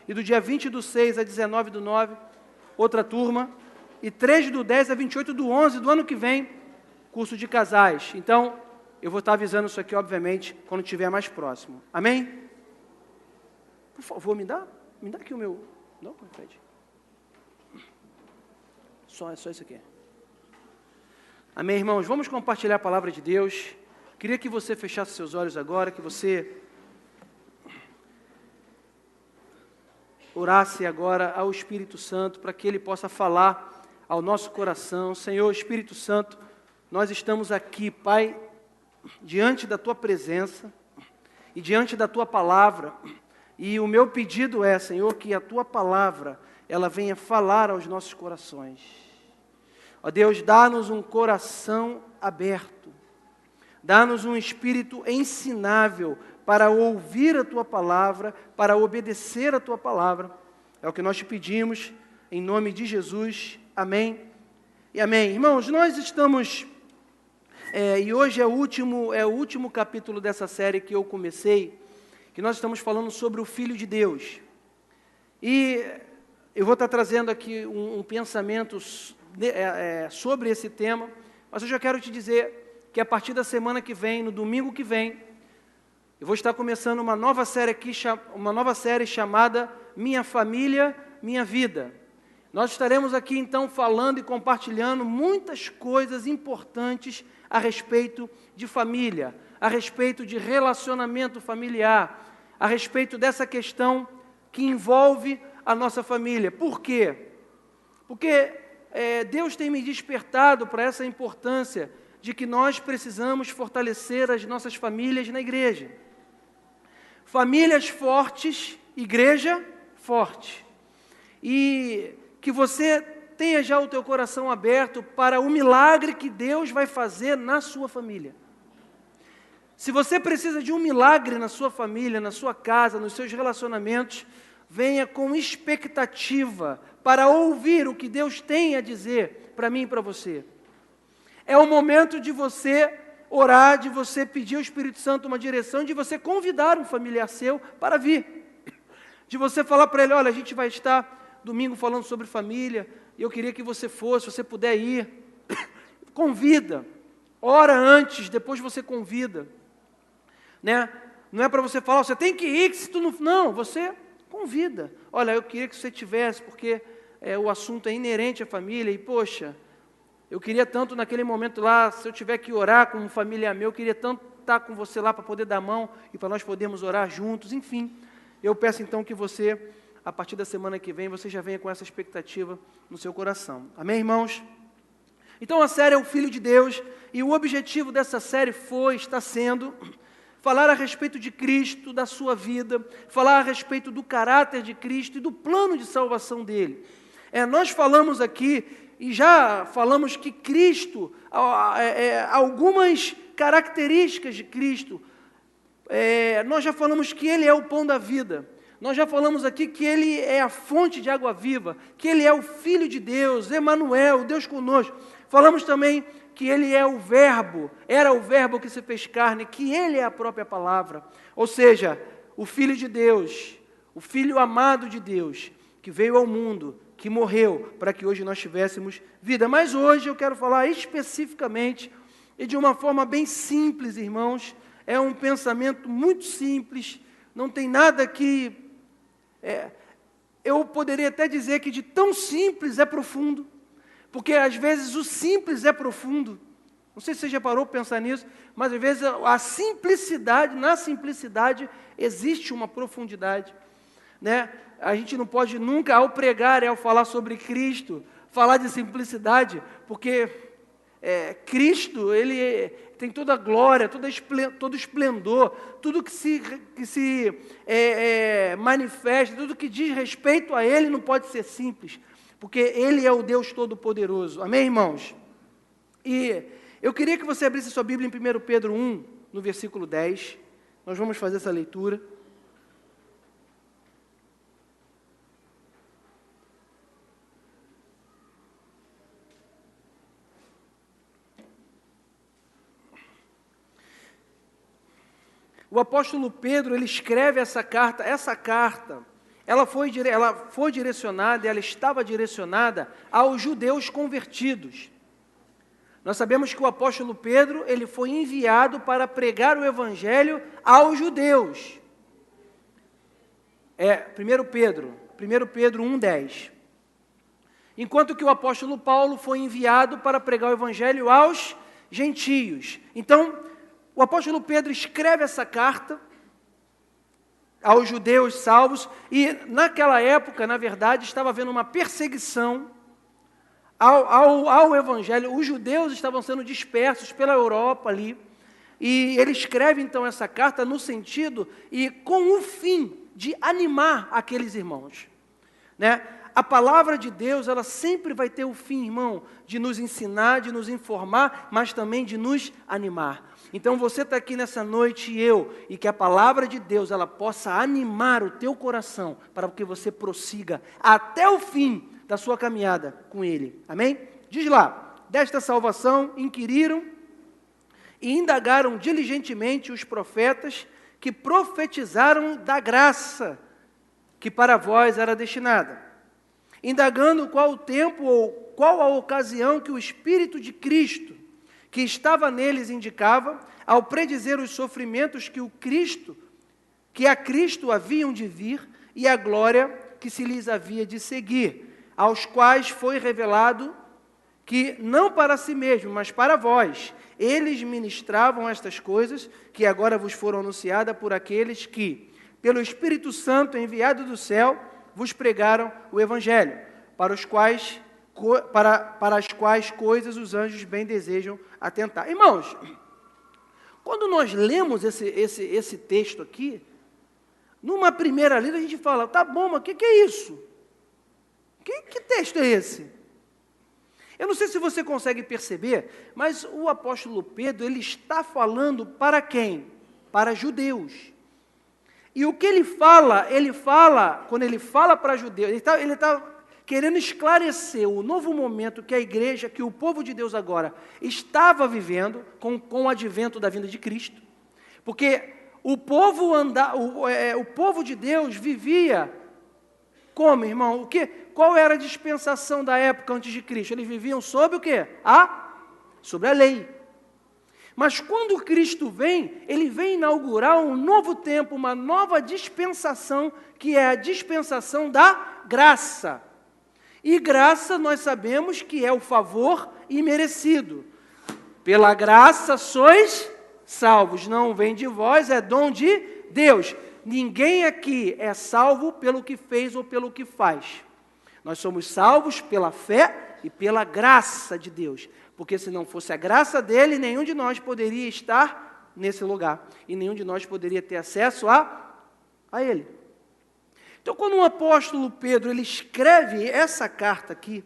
e do dia 20/6 a 19/9, outra turma, e 3/10 a 28/11 do ano que vem, curso de casais. Então, eu vou estar avisando isso aqui, obviamente, quando estiver mais próximo. Amém? Por favor, me dá aqui o meu... Não, Fred. É só isso aqui. Amém, irmãos? Vamos compartilhar a palavra de Deus. Queria que você fechasse seus olhos agora, que você orasse agora ao Espírito Santo, para que Ele possa falar ao nosso coração. Senhor, Espírito Santo, nós estamos aqui, Pai, diante da Tua presença e diante da Tua palavra. E o meu pedido é, Senhor, que a Tua palavra, ela venha falar aos nossos corações. Ó Deus, dá-nos um coração aberto. Dá-nos um espírito ensinável para ouvir a Tua palavra, para obedecer a Tua palavra. É o que nós te pedimos, em nome de Jesus. Amém e amém. Irmãos, nós estamos... e hoje é o último capítulo dessa série que eu comecei, que nós estamos falando sobre o Filho de Deus. E eu vou estar trazendo aqui um pensamento sobre esse tema, mas eu já quero te dizer que a partir da semana que vem, no domingo que vem, eu vou estar começando uma nova série aqui, uma nova série chamada Minha Família, Minha Vida. Nós estaremos aqui então falando e compartilhando muitas coisas importantes a respeito de família, a respeito de relacionamento familiar, a respeito dessa questão que envolve a nossa família. Por quê? Porque Deus tem me despertado para essa importância de que nós precisamos fortalecer as nossas famílias na igreja. Famílias fortes, igreja forte. E que você tenha já o teu coração aberto para o milagre que Deus vai fazer na sua família. Se você precisa de um milagre na sua família, na sua casa, nos seus relacionamentos, venha com expectativa para ouvir o que Deus tem a dizer para mim e para você. É o momento de você orar, de você pedir ao Espírito Santo uma direção, de você convidar um familiar seu para vir. De você falar para ele, olha, a gente vai estar domingo falando sobre família, e eu queria que você fosse, se você puder ir. Convida. Ora antes, depois você convida. Né? Não é para você falar, você tem que ir, que se tu não... Não, você convida. Olha, eu queria que você tivesse, porque o assunto é inerente à família, e poxa, eu queria tanto naquele momento lá, se eu tiver que orar com um familiar meu, eu queria tanto estar com você lá para poder dar a mão, e para nós podermos orar juntos, enfim. Eu peço então que você, a partir da semana que vem, você já venha com essa expectativa no seu coração. Amém, irmãos? Então a série é o Filho de Deus, e o objetivo dessa série está sendo... falar a respeito de Cristo, da sua vida, falar a respeito do caráter de Cristo e do plano de salvação dele. Nós falamos aqui, e já falamos que Cristo, algumas características de Cristo, nós já falamos que Ele é o pão da vida, nós já falamos aqui que Ele é a fonte de água viva, que Ele é o Filho de Deus, Emanuel, Deus conosco. Falamos também que Ele é o Verbo, era o Verbo que se fez carne, que Ele é a própria palavra, ou seja, o Filho de Deus, o Filho amado de Deus, que veio ao mundo, que morreu para que hoje nós tivéssemos vida. Mas hoje eu quero falar especificamente e de uma forma bem simples, irmãos, é um pensamento muito simples, não tem nada que... eu poderia até dizer que de tão simples é profundo, porque às vezes o simples é profundo. Não sei se você já parou para pensar nisso, mas às vezes a simplicidade, na simplicidade existe uma profundidade, né? A gente não pode nunca, ao pregar e ao falar sobre Cristo, falar de simplicidade, porque Cristo, Ele tem toda a glória, todo esplendor, tudo que se manifesta, tudo que diz respeito a Ele não pode ser simples, porque Ele é o Deus Todo-Poderoso. Amém, irmãos? E eu queria que você abrisse sua Bíblia em 1 Pedro 1, no versículo 10. Nós vamos fazer essa leitura. O apóstolo Pedro, ele escreve essa carta ela foi direcionada, ela estava direcionada aos judeus convertidos. Nós sabemos que o apóstolo Pedro, ele foi enviado para pregar o evangelho aos judeus. 1 Pedro 1,10. Enquanto que o apóstolo Paulo foi enviado para pregar o evangelho aos gentios. Então, o apóstolo Pedro escreve essa carta aos judeus salvos, e naquela época, na verdade, estava havendo uma perseguição ao evangelho. Os judeus estavam sendo dispersos pela Europa ali, e ele escreve então essa carta no sentido e com o fim de animar aqueles irmãos, né? A palavra de Deus, ela sempre vai ter o fim, irmão, de nos ensinar, de nos informar, mas também de nos animar. Então você está aqui nessa noite e que a palavra de Deus, ela possa animar o teu coração, para que você prossiga até o fim da sua caminhada com Ele. Amém? Diz lá: desta salvação inquiriram e indagaram diligentemente os profetas que profetizaram da graça que para vós era destinada, indagando qual o tempo ou qual a ocasião que o Espírito de Cristo, que estava neles, indicava, ao predizer os sofrimentos que a Cristo haviam de vir, e a glória que se lhes havia de seguir, aos quais foi revelado que, não para si mesmo, mas para vós, eles ministravam estas coisas, que agora vos foram anunciadas por aqueles que, pelo Espírito Santo enviado do céu, vos pregaram o Evangelho, para as quais coisas os anjos bem desejam atentar. Irmãos, quando nós lemos esse texto aqui, numa primeira lida a gente fala, tá bom, mas o que é isso? Que texto é esse? Eu não sei se você consegue perceber, mas o apóstolo Pedro, ele está falando para quem? Para judeus. E o que ele fala, quando ele fala para judeus, ele está querendo esclarecer o novo momento que a igreja, que o povo de Deus agora estava vivendo com o advento da vinda de Cristo. Porque o povo de Deus vivia como, irmão? Qual era a dispensação da época antes de Cristo? Eles viviam sob o quê? Sobre a lei. Mas quando Cristo vem, Ele vem inaugurar um novo tempo, uma nova dispensação, que é a dispensação da graça. E graça, nós sabemos que é o favor imerecido. Pela graça sois salvos, não vem de vós, é dom de Deus. Ninguém aqui é salvo pelo que fez ou pelo que faz. Nós somos salvos pela fé e pela graça de Deus. Porque se não fosse a graça dele, nenhum de nós poderia estar nesse lugar. E nenhum de nós poderia ter acesso a ele. Então, quando o apóstolo Pedro ele escreve essa carta aqui,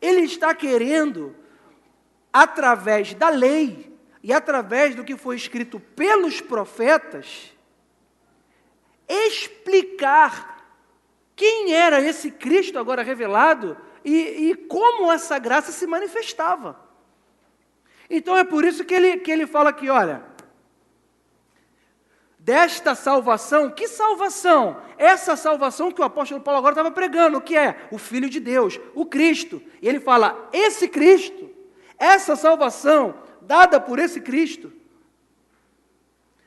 ele está querendo, através da lei e através do que foi escrito pelos profetas, explicar quem era esse Cristo agora revelado e como essa graça se manifestava. Então é por isso que ele fala aqui, olha, desta salvação, que salvação? Essa salvação que o apóstolo Paulo agora estava pregando, o que é? O Filho de Deus, o Cristo. E ele fala, esse Cristo, essa salvação dada por esse Cristo,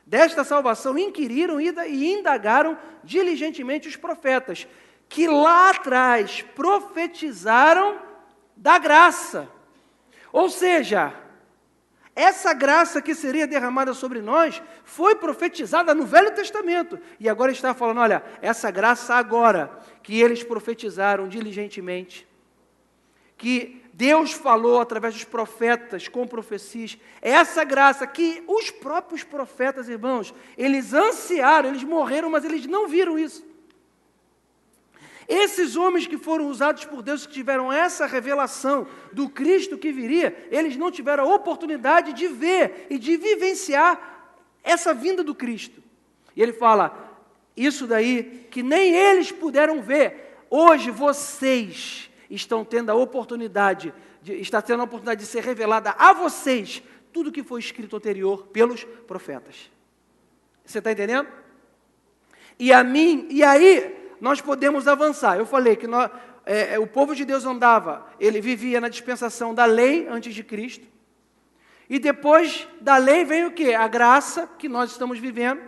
desta salvação inquiriram e indagaram diligentemente os profetas, que lá atrás profetizaram da graça. Ou seja, essa graça que seria derramada sobre nós foi profetizada no Velho Testamento. E agora está falando, olha, essa graça agora que eles profetizaram diligentemente, que Deus falou através dos profetas com profecias, essa graça que os próprios profetas, irmãos, eles ansiaram, eles morreram, mas eles não viram isso. Esses homens que foram usados por Deus, que tiveram essa revelação do Cristo que viria, eles não tiveram a oportunidade de ver e de vivenciar essa vinda do Cristo. E ele fala, isso daí que nem eles puderam ver, hoje vocês estão tendo a oportunidade, está tendo a oportunidade de ser revelada a vocês tudo que foi escrito anterior pelos profetas. Você está entendendo? E aí, nós podemos avançar. Eu falei que o povo de Deus ele vivia na dispensação da lei antes de Cristo. E depois da lei vem o quê? A graça que nós estamos vivendo.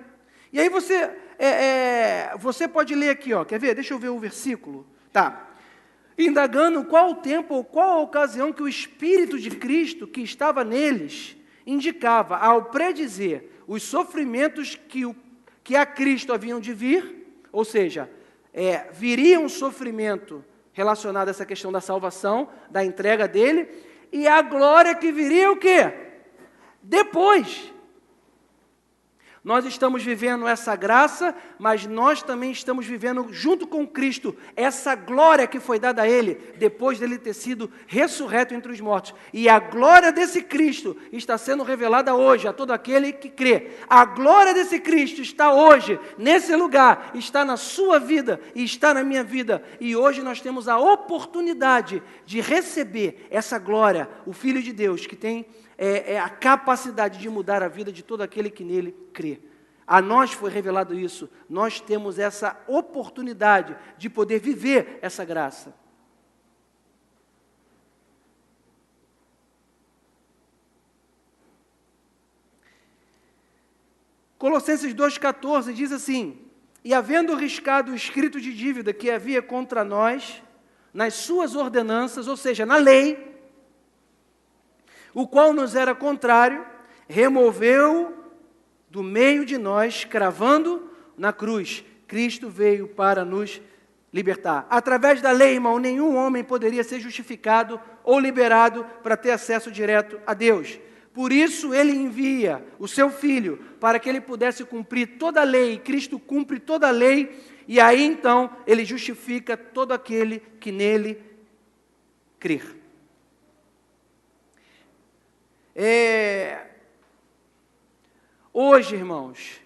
E aí você pode ler aqui, ó, quer ver? Deixa eu ver o versículo. Tá. Indagando qual o tempo ou qual a ocasião que o Espírito de Cristo que estava neles indicava ao predizer os sofrimentos que a Cristo haviam de vir, ou seja, viria um sofrimento relacionado a essa questão da salvação, da entrega dele, e a glória que viria o quê? Depois. Nós estamos vivendo essa graça, mas nós também estamos vivendo junto com Cristo essa glória que foi dada a Ele, depois dele ter sido ressurreto entre os mortos. E a glória desse Cristo está sendo revelada hoje a todo aquele que crê. A glória desse Cristo está hoje, nesse lugar, está na sua vida e está na minha vida. E hoje nós temos a oportunidade de receber essa glória, o Filho de Deus, que tem a capacidade de mudar a vida de todo aquele que nele crê. A nós foi revelado isso. Nós temos essa oportunidade de poder viver essa graça. Colossenses 2,14 diz assim: e havendo riscado o escrito de dívida que havia contra nós, nas suas ordenanças, ou seja, na lei, o qual nos era contrário, removeu do meio de nós, cravando na cruz. Cristo veio para nos libertar. Através da lei, irmão, nenhum homem poderia ser justificado ou liberado para ter acesso direto a Deus. Por isso, ele envia o seu Filho para que ele pudesse cumprir toda a lei. Cristo cumpre toda a lei e aí, então, ele justifica todo aquele que nele crer. Hoje, irmãos,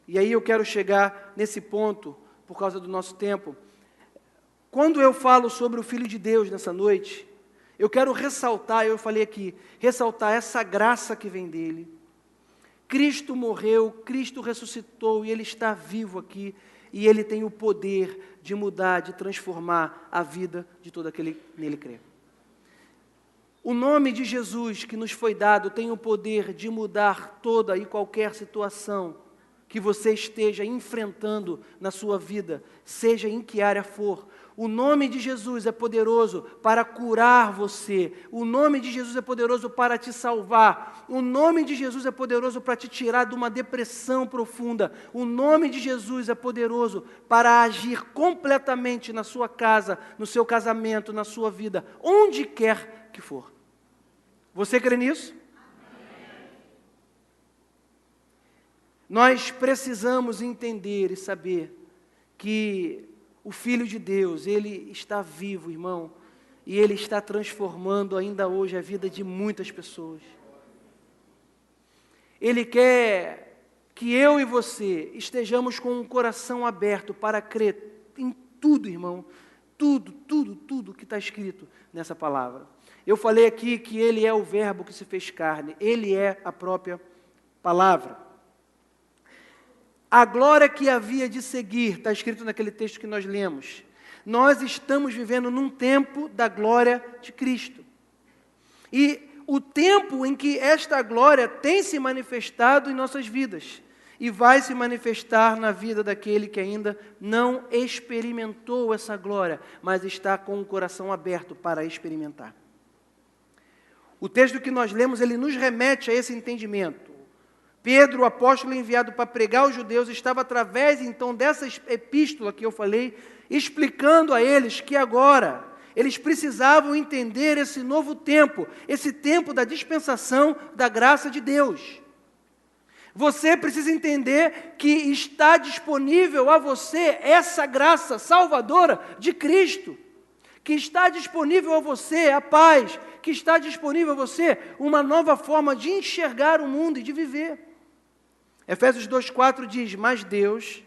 e aí eu quero chegar nesse ponto, por causa do nosso tempo, quando eu falo sobre o Filho de Deus nessa noite, eu quero ressaltar, eu falei aqui, ressaltar essa graça que vem dele. Cristo morreu, Cristo ressuscitou e Ele está vivo aqui, e Ele tem o poder de mudar, de transformar a vida de todo aquele que nele crê. O nome de Jesus que nos foi dado tem o poder de mudar toda e qualquer situação que você esteja enfrentando na sua vida, seja em que área for. O nome de Jesus é poderoso para curar você. O nome de Jesus é poderoso para te salvar. O nome de Jesus é poderoso para te tirar de uma depressão profunda. O nome de Jesus é poderoso para agir completamente na sua casa, no seu casamento, na sua vida, onde quer que for. Você crê nisso? Amém. Nós precisamos entender e saber que o Filho de Deus, Ele está vivo, irmão, e Ele está transformando ainda hoje a vida de muitas pessoas. Ele quer que eu e você estejamos com um coração aberto para crer em tudo, irmão, tudo que está escrito nessa palavra. Eu falei aqui que Ele é o verbo que se fez carne, Ele é a própria palavra. A glória que havia de seguir, está escrito naquele texto que nós lemos. Nós estamos vivendo num tempo da glória de Cristo. E o tempo em que esta glória tem se manifestado em nossas vidas. E vai se manifestar na vida daquele que ainda não experimentou essa glória, mas está com o coração aberto para experimentar. O texto que nós lemos, ele nos remete a esse entendimento. Pedro, o apóstolo enviado para pregar aos judeus, estava através, então, dessa epístola que eu falei, explicando a eles que agora eles precisavam entender esse novo tempo, esse tempo da dispensação da graça de Deus. Você precisa entender que está disponível a você essa graça salvadora de Cristo, que está disponível a você a paz, que está disponível a você uma nova forma de enxergar o mundo e de viver. Efésios 2,4 diz: mas Deus,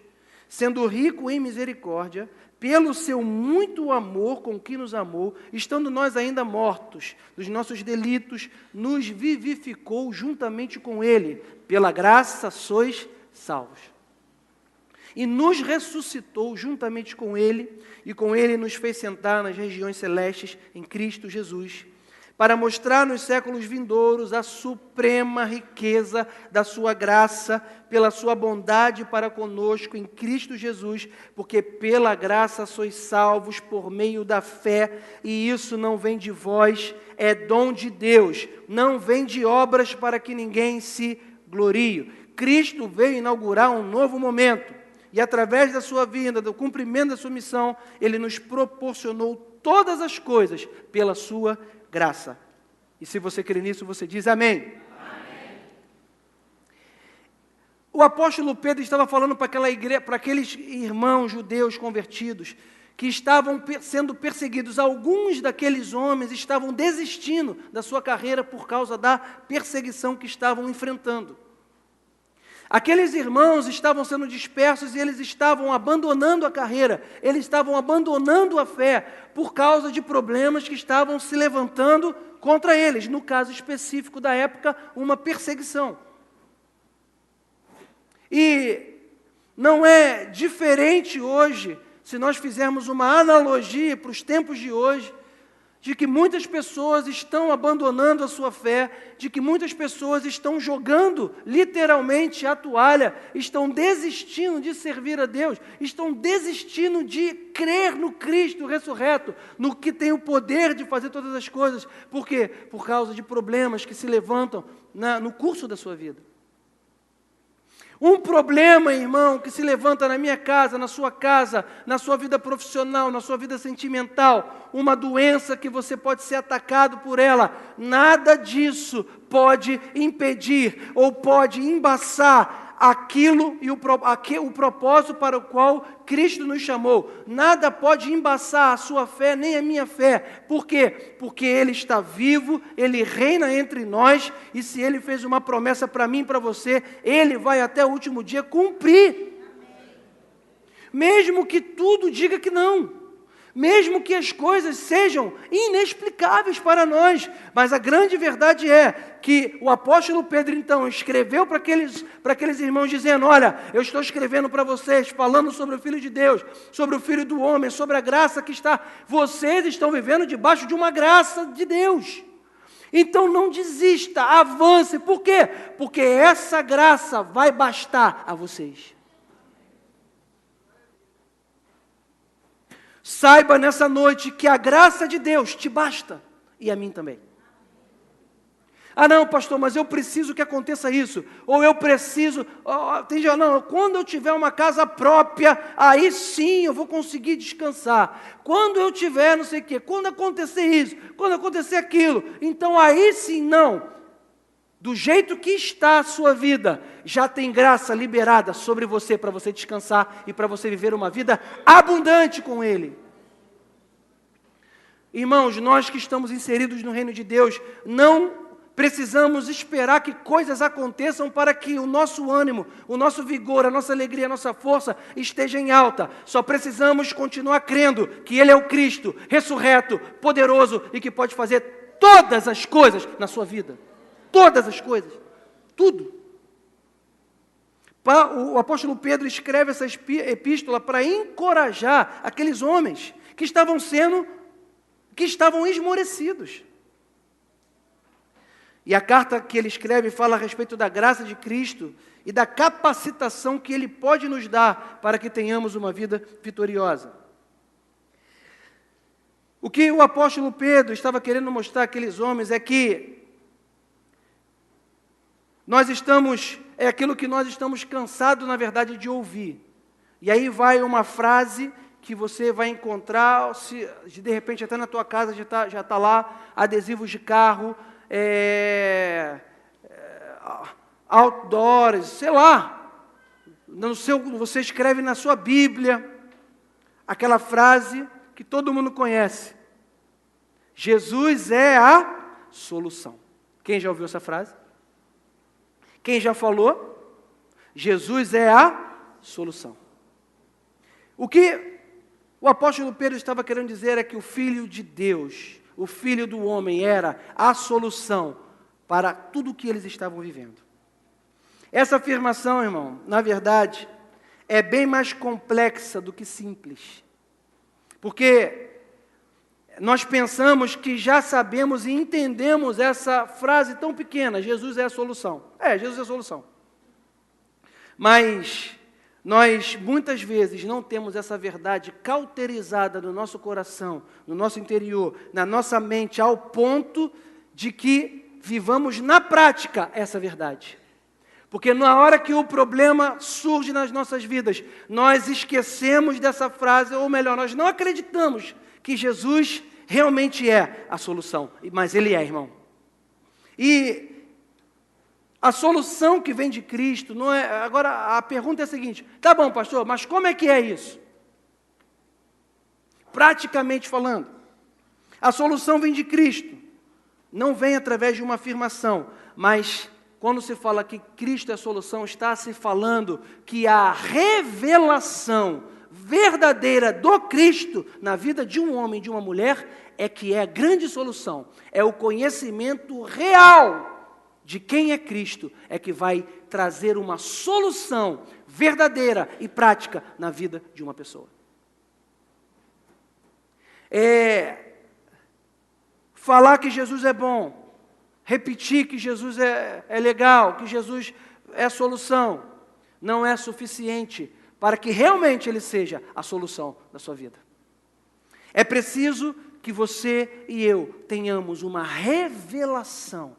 sendo rico em misericórdia, pelo seu muito amor com que nos amou, estando nós ainda mortos dos nossos delitos, nos vivificou juntamente com Ele. Pela graça sois salvos. e nos ressuscitou juntamente com Ele, e com Ele nos fez sentar nas regiões celestes em Cristo Jesus, para mostrar nos séculos vindouros a suprema riqueza da sua graça, pela sua bondade para conosco em Cristo Jesus, porque pela graça sois salvos por meio da fé, e isso não vem de vós, é dom de Deus, não vem de obras para que ninguém se glorie. Cristo veio inaugurar um novo momento, e através da sua vinda, do cumprimento da sua missão, Ele nos proporcionou todas as coisas pela sua graça. E se você crê nisso, você diz amém. Amém. O apóstolo Pedro estava falando para aquela igreja, para aqueles irmãos judeus convertidos, que estavam sendo perseguidos. Alguns daqueles homens estavam desistindo da sua carreira por causa da perseguição que estavam enfrentando. Aqueles irmãos estavam sendo dispersos e eles estavam abandonando a carreira, eles estavam abandonando a fé por causa de problemas que estavam se levantando contra eles, no caso específico da época, uma perseguição. E não é diferente hoje, se nós fizermos uma analogia para os tempos de hoje, de que muitas pessoas estão abandonando a sua fé, de que muitas pessoas estão jogando literalmente a toalha, estão desistindo de servir a Deus, estão desistindo de crer no Cristo ressurreto, no que tem o poder de fazer todas as coisas. Por quê? Por causa de problemas que se levantam no curso da sua vida. Um problema, irmão, que se levanta na minha casa, na sua vida profissional, na sua vida sentimental, uma doença que você pode ser atacado por ela, nada disso pode impedir ou pode embaçar aquilo e o propósito para o qual Cristo nos chamou. Nada pode embaçar a sua fé, nem a minha fé. Por quê? Porque Ele está vivo, Ele reina entre nós, e se Ele fez uma promessa para mim e para você, Ele vai até o último dia cumprir. Mesmo que tudo diga que não. Mesmo que as coisas sejam inexplicáveis para nós, mas a grande verdade é que o apóstolo Pedro, então, escreveu para aqueles irmãos dizendo: olha, eu estou escrevendo para vocês, falando sobre o Filho de Deus, sobre o Filho do homem, sobre a graça que vocês estão vivendo debaixo de uma graça de Deus. Então não desista, avance. Por quê? Porque essa graça vai bastar a vocês. Saiba nessa noite que a graça de Deus te basta, e a mim também. Ah não, pastor, mas eu preciso que aconteça isso, ou eu preciso, não, quando eu tiver uma casa própria, aí sim eu vou conseguir descansar. Quando eu tiver não sei o quê, quando acontecer isso, quando acontecer aquilo, então aí sim não. Do jeito que está a sua vida, já tem graça liberada sobre você para você descansar e para você viver uma vida abundante com Ele. Irmãos, nós que estamos inseridos no reino de Deus, não precisamos esperar que coisas aconteçam para que o nosso ânimo, o nosso vigor, a nossa alegria, a nossa força esteja em alta. Só precisamos continuar crendo que Ele é o Cristo, ressurreto, poderoso e que pode fazer todas as coisas na sua vida. Todas as coisas, tudo. O apóstolo Pedro escreve essa epístola para encorajar aqueles homens que estavam esmorecidos. E a carta que ele escreve fala a respeito da graça de Cristo e da capacitação que Ele pode nos dar para que tenhamos uma vida vitoriosa. O que o apóstolo Pedro estava querendo mostrar àqueles homens é que é aquilo que nós estamos cansados, na verdade, de ouvir. E aí vai uma frase que você vai encontrar, de repente até na tua casa já está lá, adesivos de carro, outdoors, sei lá. Você escreve na sua Bíblia aquela frase que todo mundo conhece. Jesus é a solução. Quem já ouviu essa frase? Quem já falou? Jesus é a solução. O que o apóstolo Pedro estava querendo dizer é que o Filho de Deus, o Filho do homem, era a solução para tudo o que eles estavam vivendo. Essa afirmação, irmão, na verdade, é bem mais complexa do que simples. Porque nós pensamos que já sabemos e entendemos essa frase tão pequena, Jesus é a solução. Jesus é a solução. Mas nós, muitas vezes, não temos essa verdade cauterizada no nosso coração, no nosso interior, na nossa mente, ao ponto de que vivamos na prática essa verdade. Porque na hora que o problema surge nas nossas vidas, nós esquecemos dessa frase, ou melhor, nós não acreditamos que Jesus realmente é a solução, mas Ele é, irmão. E a solução que vem de Cristo, não é. Agora, a pergunta é a seguinte: tá bom, pastor, mas como é que é isso? Praticamente falando, a solução vem de Cristo, não vem através de uma afirmação, mas quando se fala que Cristo é a solução, está se falando que a revelação verdadeira do Cristo na vida de um homem e de uma mulher é que é a grande solução, é o conhecimento real de quem é Cristo, é que vai trazer uma solução verdadeira e prática na vida de uma pessoa. Falar que Jesus é bom, repetir que Jesus é legal, que Jesus é a solução, não é suficiente para que realmente Ele seja a solução da sua vida. É preciso que você e eu tenhamos uma revelação.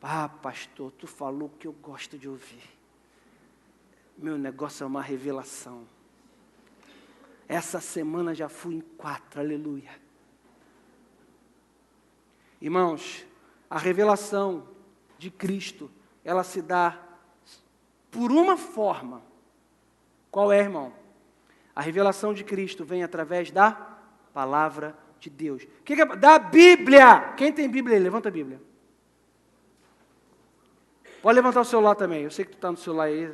Ah, pastor, tu falou o que eu gosto de ouvir. Meu negócio é uma revelação. Essa semana já fui em 4, aleluia. Irmãos, a revelação de Cristo, ela se dá por uma forma. Qual é, irmão? A revelação de Cristo vem através da palavra de Deus. Que é? Da Bíblia. Quem tem Bíblia aí? Levanta a Bíblia. Pode levantar o celular também. Eu sei que tu está no celular aí.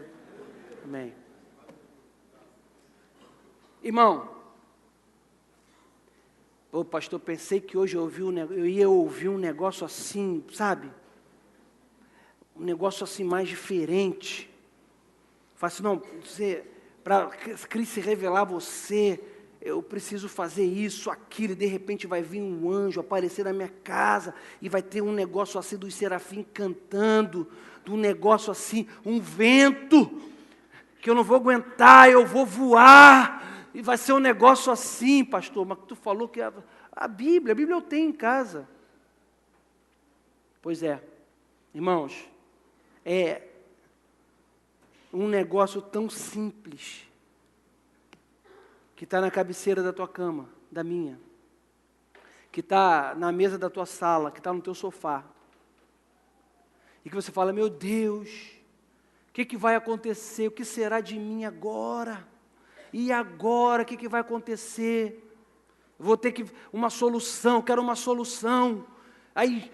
Amém. Irmão, pastor, pensei que hoje eu ia ouvir um negócio assim, sabe? Um negócio assim mais diferente. Fala assim, não, para Cristo se revelar a você, eu preciso fazer isso, aquilo, e de repente vai vir um anjo aparecer na minha casa, e vai ter um negócio assim dos serafins cantando, de um negócio assim, um vento, que eu não vou aguentar, eu vou voar, e vai ser um negócio assim, pastor, mas tu falou que a Bíblia eu tenho em casa. Pois é, irmãos, é um negócio tão simples, que está na cabeceira da tua cama, da minha, que está na mesa da tua sala, que está no teu sofá, e que você fala, meu Deus, o que vai acontecer? O que será de mim agora? E agora, o que vai acontecer? Vou ter que uma solução, quero uma solução. Aí,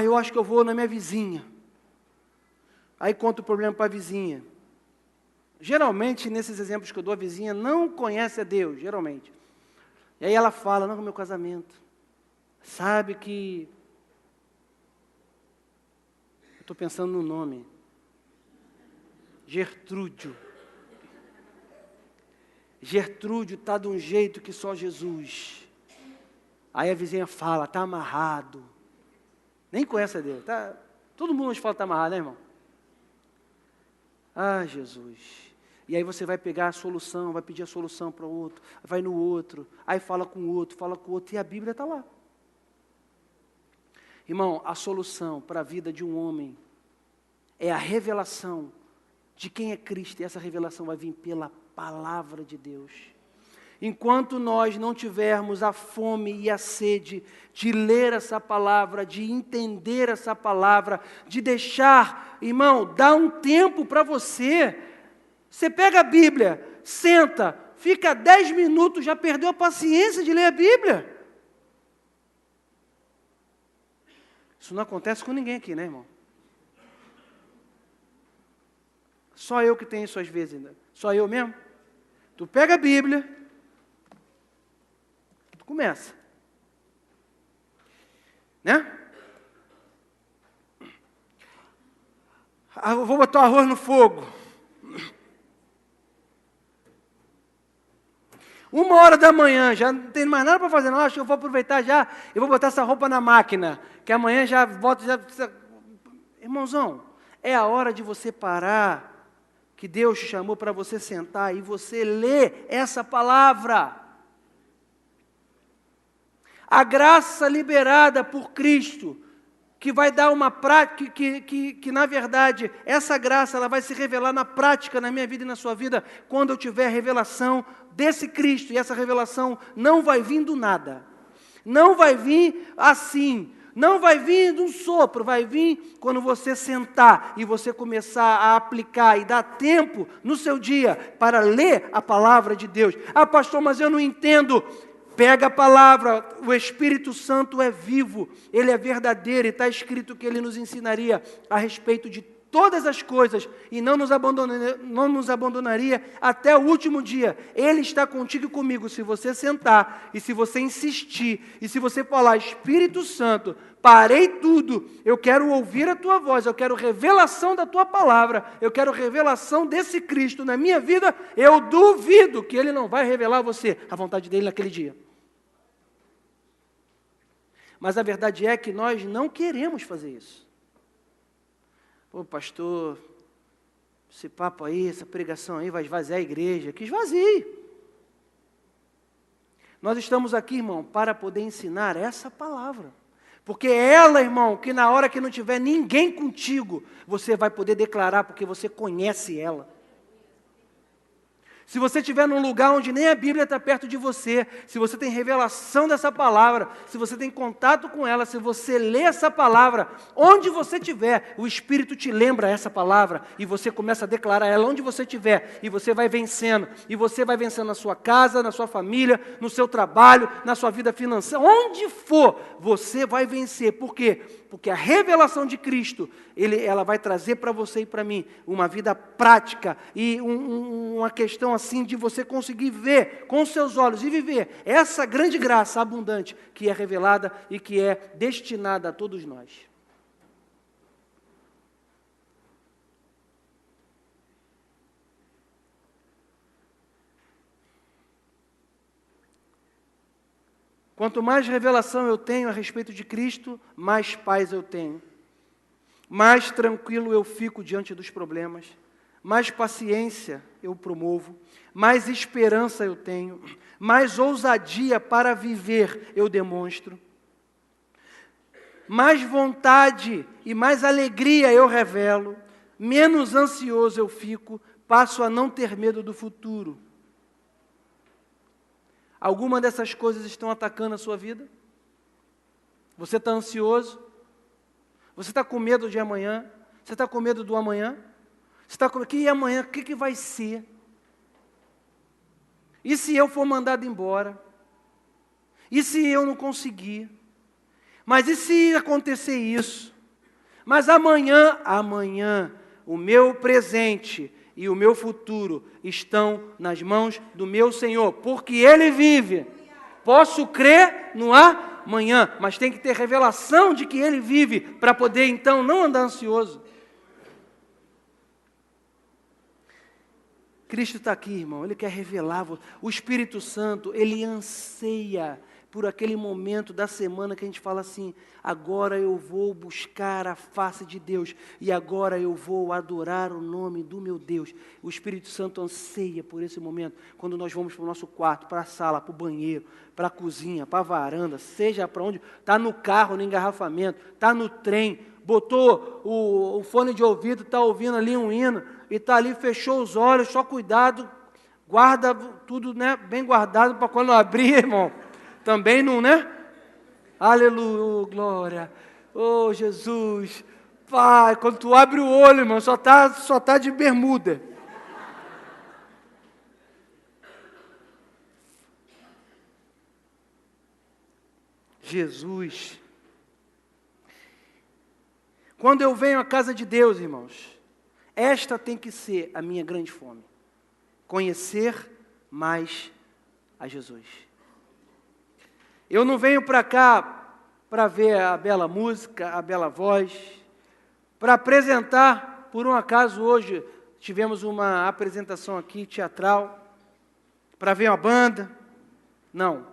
eu acho que eu vou na minha vizinha. Aí conta o problema para a vizinha. Geralmente, nesses exemplos que eu dou, a vizinha não conhece a Deus, geralmente. E aí ela fala, não, meu casamento. Sabe que... Eu estou pensando no nome. Gertrúdio. Gertrúdio está de um jeito que só Jesus. Aí a vizinha fala, está amarrado. Nem conhece a Deus. Tá, todo mundo hoje fala que está amarrado, né, irmão? Ah, Jesus. E aí você vai pegar a solução, vai pedir a solução para o outro, vai no outro, aí fala com o outro, e a Bíblia está lá. Irmão, a solução para a vida de um homem é a revelação de quem é Cristo, e essa revelação vai vir pela palavra de Deus. Enquanto nós não tivermos a fome e a sede de ler essa palavra, de entender essa palavra, de deixar, irmão, dá um tempo para você. Você pega a Bíblia, senta, fica 10 minutos, já perdeu a paciência de ler a Bíblia. Isso não acontece com ninguém aqui, né, irmão? Só eu que tenho isso às vezes ainda. Só eu mesmo. Tu pega a Bíblia, tu começa. Né? Eu vou botar o arroz no fogo. 1h da manhã, já não tem mais nada para fazer, não, acho que eu vou aproveitar já, eu vou botar essa roupa na máquina, que amanhã já volto, já... Irmãozão, é a hora de você parar, que Deus te chamou para você sentar e você ler essa palavra. A graça liberada por Cristo, que vai dar uma prática, que na verdade, essa graça ela vai se revelar na prática, na minha vida e na sua vida, quando eu tiver a revelação desse Cristo, e essa revelação não vai vir do nada, não vai vir assim, não vai vir de um sopro, vai vir quando você sentar e você começar a aplicar e dar tempo no seu dia para ler a palavra de Deus. Ah, pastor, mas eu não entendo. Pega a palavra, o Espírito Santo é vivo, Ele é verdadeiro, e está escrito que Ele nos ensinaria a respeito de todas as coisas, e não nos abandonaria até o último dia. Ele está contigo e comigo, se você sentar, e se você insistir, e se você falar, Espírito Santo, parei tudo, eu quero ouvir a Tua voz, eu quero revelação da Tua palavra, eu quero revelação desse Cristo na minha vida, eu duvido que Ele não vai revelar a você a vontade dEle naquele dia. Mas a verdade é que nós não queremos fazer isso. Pô, pastor, esse papo aí, essa pregação aí vai esvaziar a igreja. Que esvazie. Nós estamos aqui, irmão, para poder ensinar essa palavra. Porque é ela, irmão, que na hora que não tiver ninguém contigo, você vai poder declarar, porque você conhece ela. Se você estiver num lugar onde nem a Bíblia está perto de você, se você tem revelação dessa palavra, se você tem contato com ela, se você lê essa palavra, onde você estiver, o Espírito te lembra essa palavra e você começa a declarar ela onde você estiver, e você vai vencendo, na sua casa, na sua família, no seu trabalho, na sua vida financeira, onde for, você vai vencer. Por quê? Porque a revelação de Cristo, ela vai trazer para você e para mim uma vida prática e uma questão assim de você conseguir ver com os seus olhos e viver essa grande graça abundante que é revelada e que é destinada a todos nós. Quanto mais revelação eu tenho a respeito de Cristo, mais paz eu tenho. Mais tranquilo eu fico diante dos problemas. Mais paciência eu promovo. Mais esperança eu tenho. Mais ousadia para viver eu demonstro. Mais vontade e mais alegria eu revelo. Menos ansioso eu fico. Passo a não ter medo do futuro. Alguma dessas coisas estão atacando a sua vida? Você está ansioso? Você está com medo de amanhã? Você está com medo do amanhã? Você está com... E amanhã, o que vai ser? E se eu for mandado embora? E se eu não conseguir? Mas e se acontecer isso? Mas amanhã, o meu presente e o meu futuro estão nas mãos do meu Senhor, porque Ele vive. Posso crer no amanhã, mas tem que ter revelação de que Ele vive, para poder então não andar ansioso. Cristo está aqui, irmão, Ele quer revelar. O Espírito Santo, Ele anseia por aquele momento da semana que a gente fala assim, agora eu vou buscar a face de Deus, e agora eu vou adorar o nome do meu Deus. O Espírito Santo anseia por esse momento, quando nós vamos para o nosso quarto, para a sala, para o banheiro, para a cozinha, para a varanda, seja para onde, está no carro, no engarrafamento, está no trem, botou o fone de ouvido, está ouvindo ali um hino, e está ali, fechou os olhos, só cuidado, guarda tudo, né, bem guardado, para quando abrir, irmão, também não, né? Aleluia, glória. Oh, Jesus. Pai, quando tu abre o olho, irmão, só tá de bermuda. Jesus. Quando eu venho à casa de Deus, irmãos, esta tem que ser a minha grande fome. Conhecer mais a Jesus. Eu não venho para cá para ver a bela música, a bela voz, para apresentar, por um acaso hoje tivemos uma apresentação aqui teatral, para ver uma banda, Não.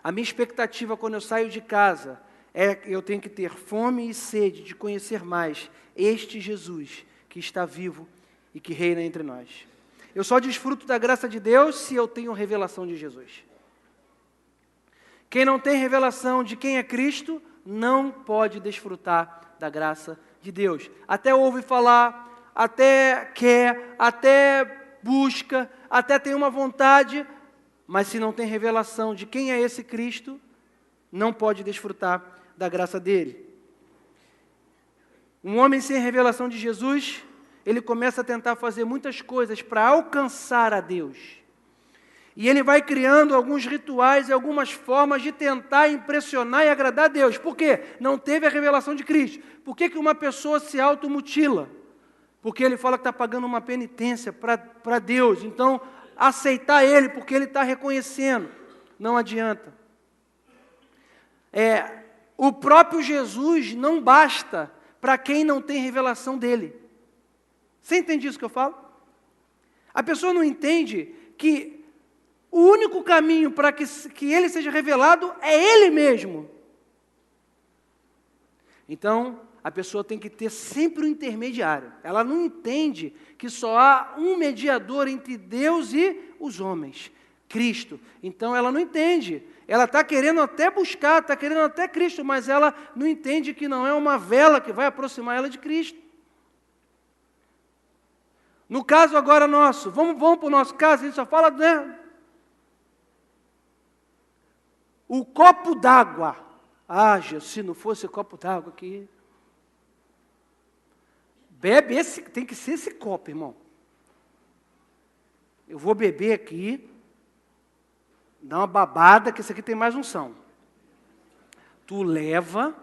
A minha expectativa quando eu saio de casa é que eu tenho que ter fome e sede de conhecer mais este Jesus que está vivo e que reina entre nós. Eu só desfruto da graça de Deus se eu tenho revelação de Jesus. Quem não tem revelação de quem é Cristo, não pode desfrutar da graça de Deus. Até ouve falar, até quer, até busca, até tem uma vontade, mas se não tem revelação de quem é esse Cristo, não pode desfrutar da graça dele. Um homem sem revelação de Jesus, ele começa a tentar fazer muitas coisas para alcançar a Deus. E ele vai criando alguns rituais e algumas formas de tentar impressionar e agradar a Deus. Por quê? Não teve a revelação de Cristo. Por que uma pessoa se automutila? Porque ele fala que está pagando uma penitência para Deus. Então, aceitar ele porque ele está reconhecendo. Não adianta. O próprio Jesus não basta para quem não tem revelação dele. Você entende isso que eu falo? A pessoa não entende que o único caminho para que ele seja revelado é ele mesmo. Então, a pessoa tem que ter sempre um intermediário. Ela não entende que só há um mediador entre Deus e os homens, Cristo. Então, ela não entende. Ela está querendo até buscar, está querendo até Cristo, mas ela não entende que não é uma vela que vai aproximar ela de Cristo. No caso agora nosso, vamos para o nosso caso, a gente só fala, né? O copo d'água. Ah, Jesus, se não fosse o copo d'água aqui. Bebe esse, tem que ser esse copo, irmão. Eu vou beber aqui, dá uma babada, que esse aqui tem mais unção. Tu leva,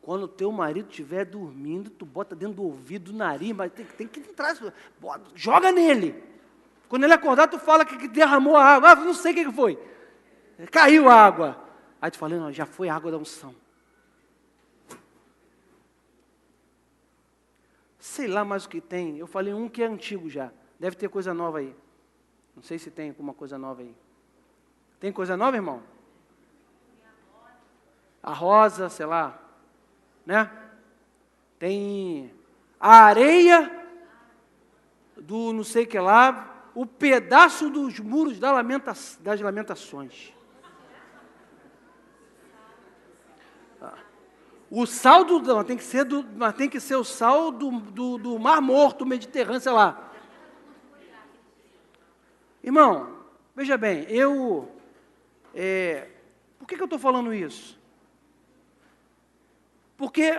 quando o teu marido estiver dormindo, tu bota dentro do ouvido, do nariz, mas tem que entrar, joga nele. Quando ele acordar, tu fala que derramou a água. Ah, não sei o que foi. Caiu a água. Aí tu fala, não, já foi a água da unção. Sei lá mais o que tem. Eu falei um que é antigo já. Deve ter coisa nova aí. Não sei se tem alguma coisa nova aí. Tem coisa nova, irmão? A rosa, sei lá. Né? Tem a areia do não sei o que lá. O pedaço dos muros das lamentações. O sal não, tem que ser o sal do Mar Morto, Mediterrâneo, sei lá. Irmão, veja bem, por que eu estou falando isso? Porque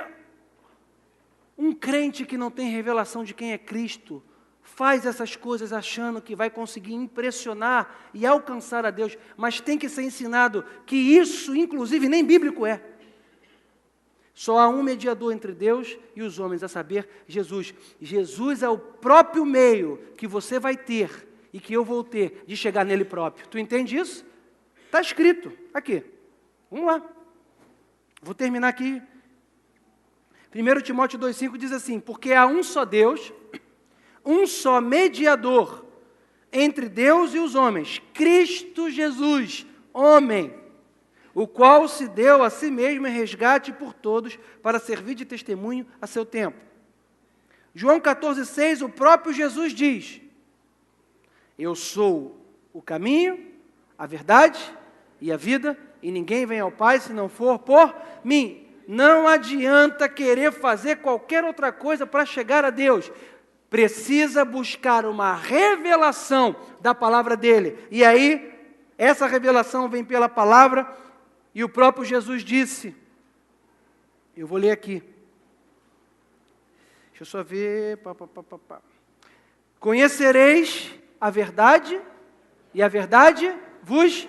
um crente que não tem revelação de quem é Cristo, faz essas coisas achando que vai conseguir impressionar e alcançar a Deus, mas tem que ser ensinado que isso, inclusive, nem bíblico é. Só há um mediador entre Deus e os homens, a saber, Jesus. Jesus é o próprio meio que você vai ter e que eu vou ter de chegar nele próprio. Tu entende isso? Está escrito aqui. Vamos lá. Vou terminar aqui. 1 Timóteo 2,5 diz assim, porque há um só Deus, um só mediador entre Deus e os homens, Cristo Jesus, homem, o qual se deu a si mesmo em resgate por todos, para servir de testemunho a seu tempo. João 14,6, o próprio Jesus diz, eu sou o caminho, a verdade e a vida, e ninguém vem ao Pai se não for por mim. Não adianta querer fazer qualquer outra coisa para chegar a Deus. Precisa buscar uma revelação da palavra dele. E aí, essa revelação vem pela palavra, e o próprio Jesus disse, eu vou ler aqui. Deixa eu só ver. Conhecereis a verdade, e a verdade vos...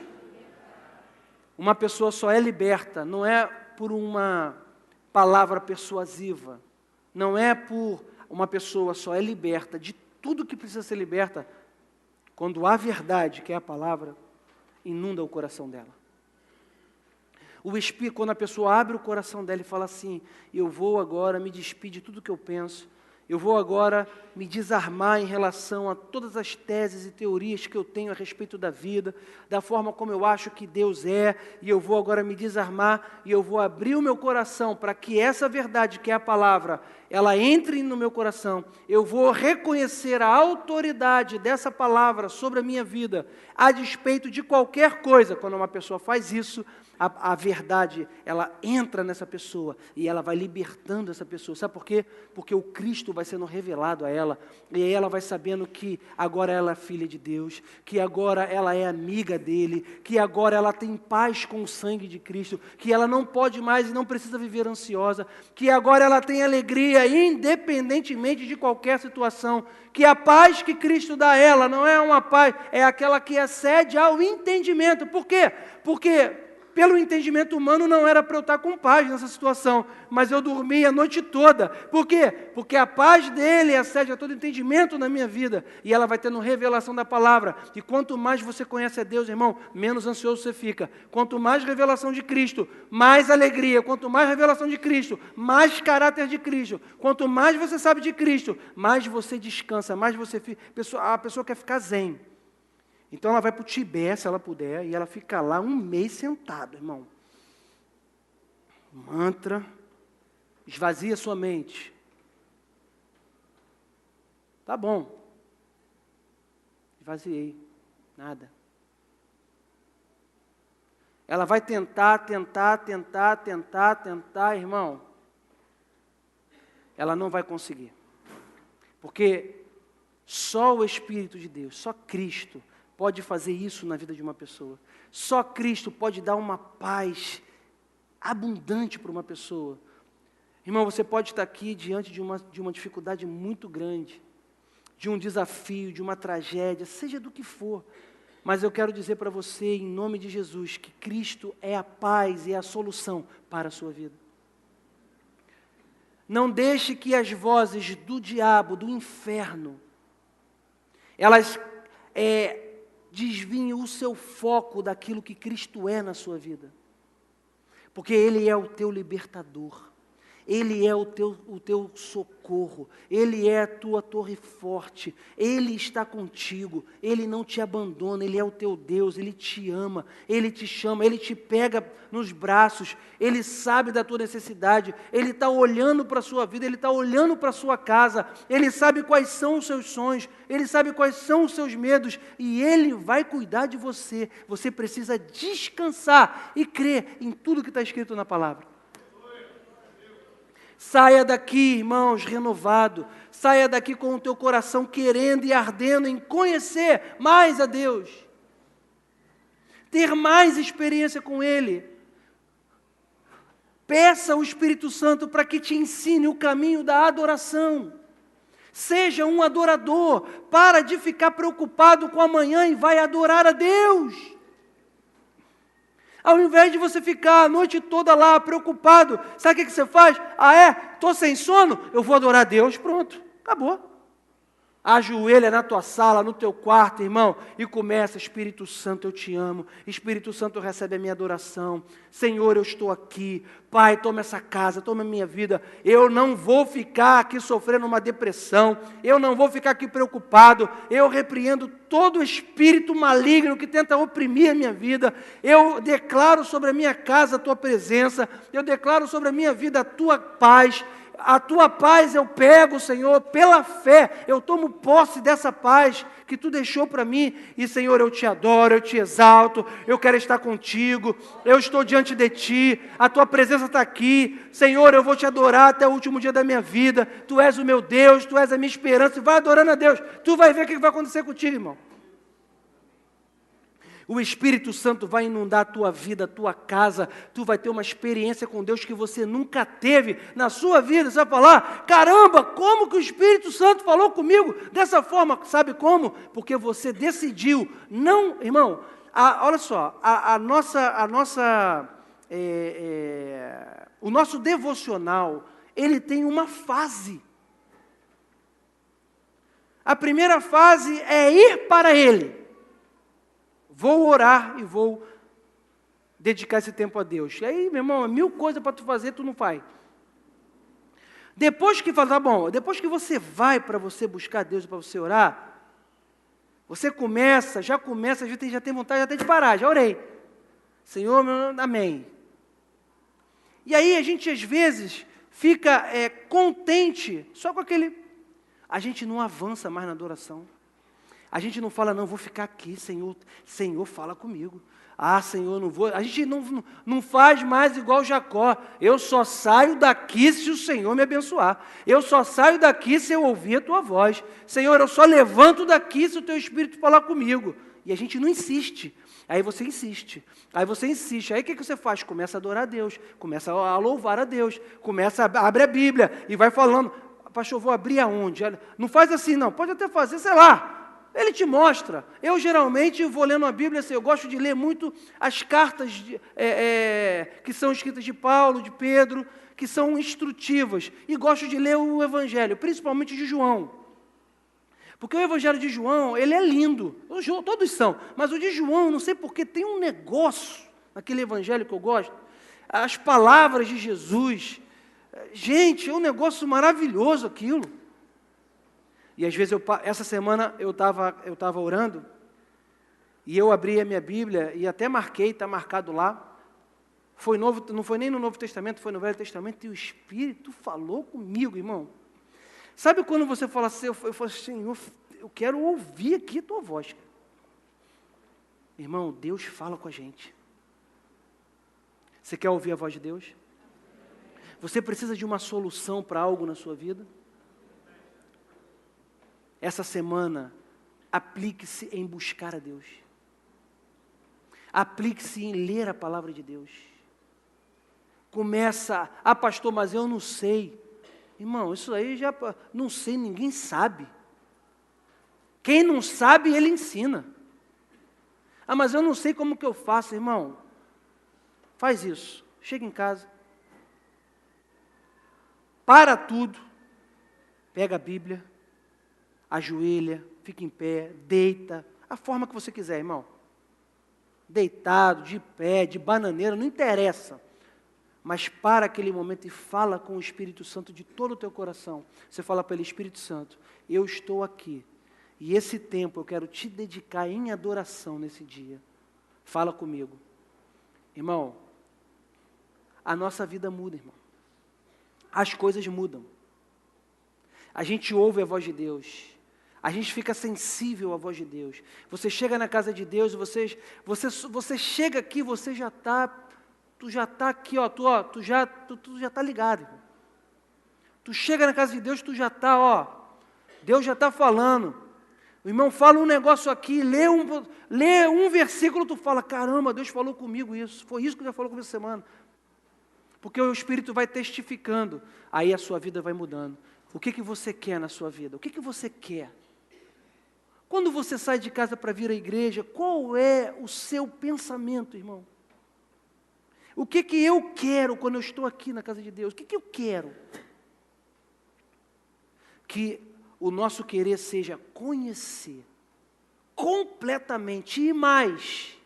Uma pessoa só é liberta, não é por uma palavra persuasiva, não é por uma pessoa só é liberta de tudo que precisa ser liberta, quando a verdade, que é a palavra, inunda o coração dela. O Espírito, quando a pessoa abre o coração dela e fala assim, eu vou agora me despedir de tudo que eu penso, eu vou agora me desarmar em relação a todas as teses e teorias que eu tenho a respeito da vida, da forma como eu acho que Deus é, e eu vou agora me desarmar e eu vou abrir o meu coração para que essa verdade, que é a palavra, ela entre no meu coração. Eu vou reconhecer a autoridade dessa palavra sobre a minha vida, a despeito de qualquer coisa. Quando uma pessoa faz isso, a verdade, ela entra nessa pessoa e ela vai libertando essa pessoa. Sabe por quê? Porque o Cristo vai sendo revelado a ela, e aí ela vai sabendo que agora ela é filha de Deus, que agora ela é amiga dele, que agora ela tem paz com o sangue de Cristo, que ela não pode mais e não precisa viver ansiosa, que agora ela tem alegria independentemente de qualquer situação, que a paz que Cristo dá a ela não é uma paz, é aquela que excede ao entendimento. Por quê? Porque pelo entendimento humano não era para eu estar com paz nessa situação, mas eu dormi a noite toda. Por quê? Porque a paz dele excede a todo entendimento na minha vida, e ela vai tendo revelação da palavra, e quanto mais você conhece a Deus, irmão, menos ansioso você fica. Quanto mais revelação de Cristo, mais alegria. Quanto mais revelação de Cristo, mais caráter de Cristo. Quanto mais você sabe de Cristo, mais você descansa, mais você fica. A pessoa quer ficar zen. Então ela vai para o Tibete, se ela puder, e ela fica lá 1 mês sentada, irmão. Mantra, esvazia sua mente. Tá bom. Esvaziei, nada. Ela vai tentar, irmão. Ela não vai conseguir. Porque só o Espírito de Deus, só Cristo, pode fazer isso na vida de uma pessoa. Só Cristo pode dar uma paz abundante para uma pessoa. Irmão, você pode estar aqui diante de uma dificuldade muito grande, de um desafio, de uma tragédia, seja do que for. Mas eu quero dizer para você, em nome de Jesus, que Cristo é a paz e a solução para a sua vida. Não deixe que as vozes do diabo, do inferno, elas desviem o seu foco daquilo que Cristo é na sua vida. Porque Ele é o teu libertador. Ele é o teu socorro, Ele é a tua torre forte, Ele está contigo, Ele não te abandona, Ele é o teu Deus, Ele te ama, Ele te chama, Ele te pega nos braços, Ele sabe da tua necessidade, Ele está olhando para a sua vida, Ele está olhando para a sua casa, Ele sabe quais são os seus sonhos, Ele sabe quais são os seus medos, e Ele vai cuidar de você. Você precisa descansar e crer em tudo que está escrito na palavra. Saia daqui, irmãos, renovado. Saia daqui com o teu coração querendo e ardendo em conhecer mais a Deus. Ter mais experiência com Ele. Peça ao Espírito Santo para que te ensine o caminho da adoração. Seja um adorador. Para de ficar preocupado com amanhã e vai adorar a Deus. Ao invés de você ficar a noite toda lá preocupado, sabe o que você faz? Estou sem sono? Eu vou adorar a Deus, pronto, acabou. Ajoelha na tua sala, no teu quarto, irmão, e começa: Espírito Santo, eu te amo. Espírito Santo, recebe a minha adoração. Senhor, eu estou aqui. Pai, toma essa casa, toma a minha vida. Eu não vou ficar aqui sofrendo uma depressão. Eu não vou ficar aqui preocupado. Eu repreendo todo espírito maligno que tenta oprimir a minha vida. Eu declaro sobre a minha casa a tua presença. Eu declaro sobre a minha vida a tua paz. A tua paz eu pego, Senhor, pela fé, eu tomo posse dessa paz que tu deixou para mim, e Senhor, eu te adoro, eu te exalto, eu quero estar contigo, eu estou diante de ti, a tua presença está aqui, Senhor, eu vou te adorar até o último dia da minha vida, tu és o meu Deus, tu és a minha esperança, e vai adorando a Deus, tu vai ver o que vai acontecer contigo, irmão. O Espírito Santo vai inundar a tua vida, a tua casa. Tu vai ter uma experiência com Deus que você nunca teve na sua vida. Você vai falar: caramba, como que o Espírito Santo falou comigo dessa forma? Sabe como? Porque você decidiu. Não, irmão, olha só, o nosso devocional, ele tem uma fase. A primeira fase é ir para Ele. Vou orar e vou dedicar esse tempo a Deus. E aí, meu irmão, 1000 coisas para tu fazer, tu não faz. Depois que fala, tá bom, depois que você vai para você buscar Deus, para você orar, você já começa, já tem vontade até de parar, já orei. Senhor, amém. E aí a gente às vezes fica contente só com aquele... A gente não avança mais na adoração. A gente não fala, não, vou ficar aqui, Senhor, fala comigo. Ah, Senhor, não vou. A gente não faz mais igual Jacó. Eu só saio daqui se o Senhor me abençoar. Eu só saio daqui se eu ouvir a tua voz. Senhor, eu só levanto daqui se o teu Espírito falar comigo. E a gente não insiste. Aí você insiste. Aí o que você faz? Começa a adorar a Deus. Começa a louvar a Deus. Abre a Bíblia e vai falando. Pastor, vou abrir aonde? Não faz assim, não. Pode até fazer, sei lá. Ele te mostra. Eu geralmente vou lendo a Bíblia, assim, eu gosto de ler muito as cartas que são escritas de Paulo, de Pedro, que são instrutivas. E gosto de ler o Evangelho, principalmente de João. Porque o Evangelho de João, ele é lindo. Todos são. Mas o de João, não sei porquê, tem um negócio naquele Evangelho que eu gosto. As palavras de Jesus. Gente, é um negócio maravilhoso aquilo. E às vezes, essa semana eu estava orando, e eu abri a minha Bíblia, e até marquei, está marcado lá. Não foi nem no Novo Testamento, foi no Velho Testamento, e o Espírito falou comigo, irmão. Sabe quando você fala assim, eu falo assim, Senhor, eu quero ouvir aqui a tua voz. Cara. Irmão, Deus fala com a gente. Você quer ouvir a voz de Deus? Você precisa de uma solução para algo na sua vida? Essa semana, aplique-se em buscar a Deus. Aplique-se em ler a palavra de Deus. Começa, pastor, mas eu não sei. Irmão, isso aí já não sei, ninguém sabe. Quem não sabe, ele ensina. Mas eu não sei como que eu faço, irmão. Faz isso. Chega em casa. Para tudo. Pega a Bíblia. Ajoelha, fica em pé, deita, a forma que você quiser, irmão. Deitado, de pé, de bananeira, não interessa. Mas para aquele momento e fala com o Espírito Santo de todo o teu coração. Você fala para ele, Espírito Santo, eu estou aqui. E esse tempo eu quero te dedicar em adoração nesse dia. Fala comigo. Irmão, a nossa vida muda, irmão. As coisas mudam. A gente ouve a voz de Deus. A gente fica sensível à voz de Deus. Você chega na casa de Deus, você chega aqui, tu já está aqui, tu já está ligado. Irmão. Tu chega na casa de Deus, tu já está, Deus já está falando. O irmão fala um negócio aqui, lê um versículo, tu fala, caramba, Deus falou comigo isso. Foi isso que Deus falou comigo essa semana. Porque o Espírito vai testificando, aí a sua vida vai mudando. O que você quer na sua vida? O que você quer? Quando você sai de casa para vir à igreja, qual é o seu pensamento, irmão? O que eu quero quando eu estou aqui na casa de Deus? O que eu quero? Que o nosso querer seja conhecer completamente e mais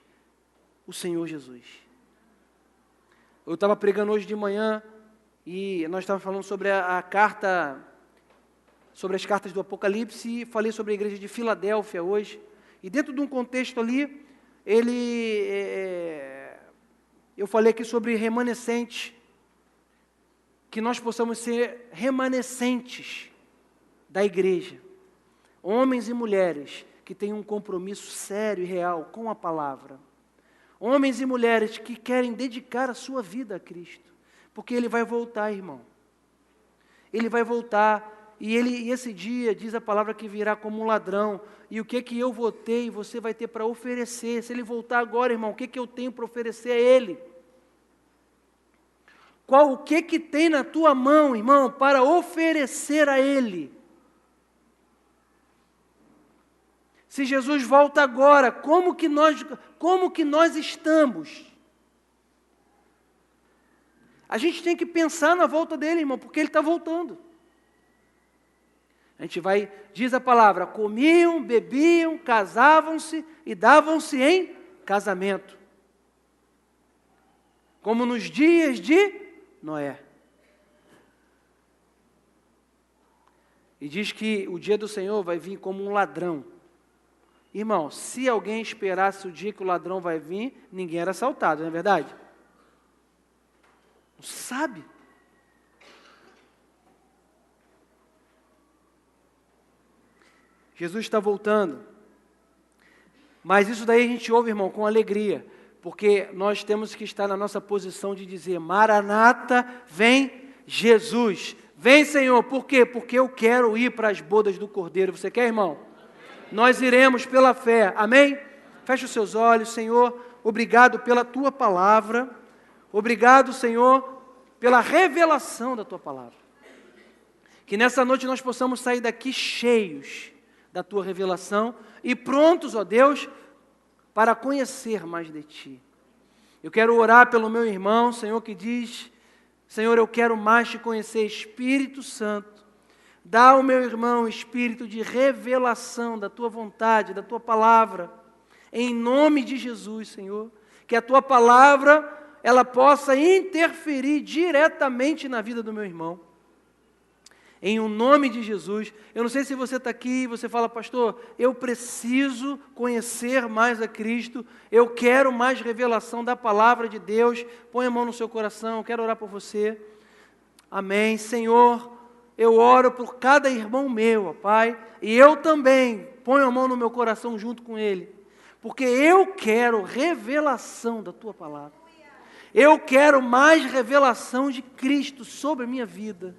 o Senhor Jesus. Eu estava pregando hoje de manhã e nós estávamos falando sobre sobre as cartas do Apocalipse, e falei sobre a igreja de Filadélfia hoje, e dentro de um contexto ali, eu falei aqui sobre remanescentes, que nós possamos ser remanescentes da igreja, homens e mulheres que têm um compromisso sério e real com a palavra, homens e mulheres que querem dedicar a sua vida a Cristo, porque Ele vai voltar, irmão, Ele vai voltar. E esse dia, diz a palavra, que virá como um ladrão. E o que eu vou ter e você vai ter para oferecer? Se Ele voltar agora, irmão, o que eu tenho para oferecer a Ele? O que tem na tua mão, irmão, para oferecer a Ele? Se Jesus volta agora, como que nós estamos? A gente tem que pensar na volta dele, irmão, porque Ele está voltando. A gente vai, diz a palavra, comiam, bebiam, casavam-se e davam-se em casamento. Como nos dias de Noé. E diz que o dia do Senhor vai vir como um ladrão. Irmão, se alguém esperasse o dia que o ladrão vai vir, ninguém era assaltado, não é verdade? Não sabe. Jesus está voltando. Mas isso daí a gente ouve, irmão, com alegria. Porque nós temos que estar na nossa posição de dizer: Maranata, vem Jesus. Vem, Senhor. Por quê? Porque eu quero ir para as bodas do Cordeiro. Você quer, irmão? Nós iremos pela fé. Amém? Feche os seus olhos, Senhor. Obrigado pela Tua palavra. Obrigado, Senhor, pela revelação da Tua palavra. Que nessa noite nós possamos sair daqui cheios da Tua revelação e prontos, ó Deus, para conhecer mais de Ti. Eu quero orar pelo meu irmão, Senhor, que diz: Senhor, eu quero mais Te conhecer. Espírito Santo, dá ao meu irmão espírito de revelação da Tua vontade, da Tua palavra, em nome de Jesus, Senhor. Que a Tua palavra, ela possa interferir diretamente na vida do meu irmão. Em o nome de Jesus. Eu não sei se você está aqui e você fala: pastor, eu preciso conhecer mais a Cristo, eu quero mais revelação da palavra de Deus. Põe a mão no seu coração, eu quero orar por você. Amém. Senhor, eu oro por cada irmão meu, ó Pai, e eu também ponho a mão no meu coração junto com ele, porque eu quero revelação da Tua palavra. Eu quero mais revelação de Cristo sobre a minha vida.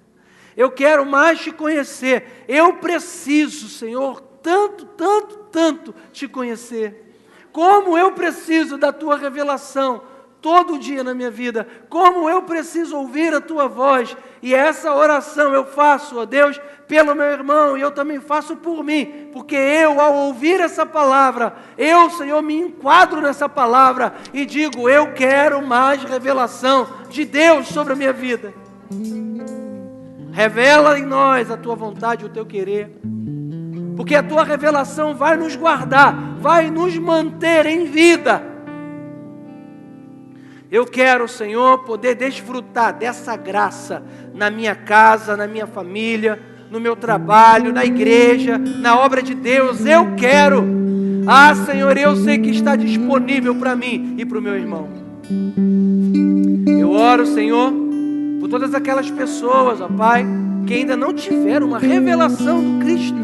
Eu quero mais Te conhecer. Eu preciso, Senhor, tanto Te conhecer. Como eu preciso da Tua revelação todo dia na minha vida. Como eu preciso ouvir a Tua voz. E essa oração eu faço, ó Deus, pelo meu irmão, e eu também faço por mim. Porque eu, ao ouvir essa palavra, eu, Senhor, me enquadro nessa palavra e digo: eu quero mais revelação de Deus sobre a minha vida. Revela em nós a Tua vontade, o Teu querer. Porque a Tua revelação vai nos guardar, vai nos manter em vida. Eu quero, Senhor, poder desfrutar dessa graça na minha casa, na minha família, no meu trabalho, na igreja, na obra de Deus. Eu quero. Ah, Senhor, eu sei que está disponível para mim e para o meu irmão. Eu oro, Senhor, por todas aquelas pessoas, ó Pai, que ainda não tiveram uma revelação do Cristo.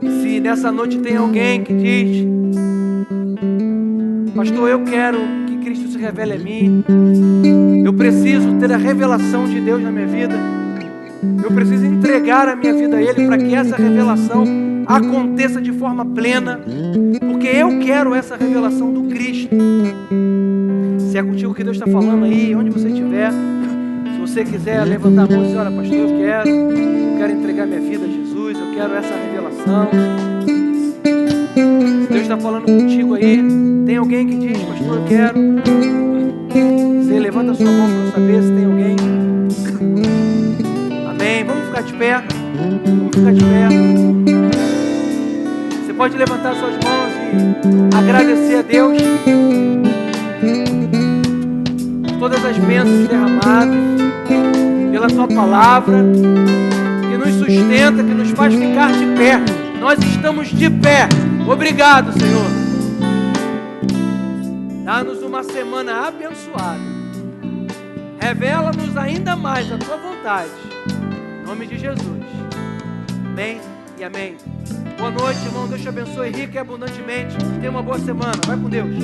E se nessa noite tem alguém que diz: pastor, eu quero que Cristo se revele a mim, eu preciso ter a revelação de Deus na minha vida, eu preciso entregar a minha vida a Ele para que essa revelação aconteça de forma plena, porque eu quero essa revelação do Cristo. Se é contigo que Deus está falando aí, onde você estiver, se você quiser levantar a mão e dizer: olha, pastor, eu quero entregar minha vida a Jesus, eu quero essa revelação. Se Deus está falando contigo aí, tem alguém que diz: pastor, eu quero. Você levanta a sua mão para eu saber se tem alguém. Amém. Vamos ficar de pé. Vamos ficar de pé. Você pode levantar suas mãos e agradecer a Deus todas as bênçãos derramadas, pela Sua palavra, que nos sustenta, que nos faz ficar de pé. Nós estamos de pé. Obrigado, Senhor. Dá-nos uma semana abençoada. Revela-nos ainda mais a Tua vontade. Em nome de Jesus. Amém e amém. Boa noite, irmão. Deus te abençoe rica e abundantemente. Tenha uma boa semana. Vai com Deus.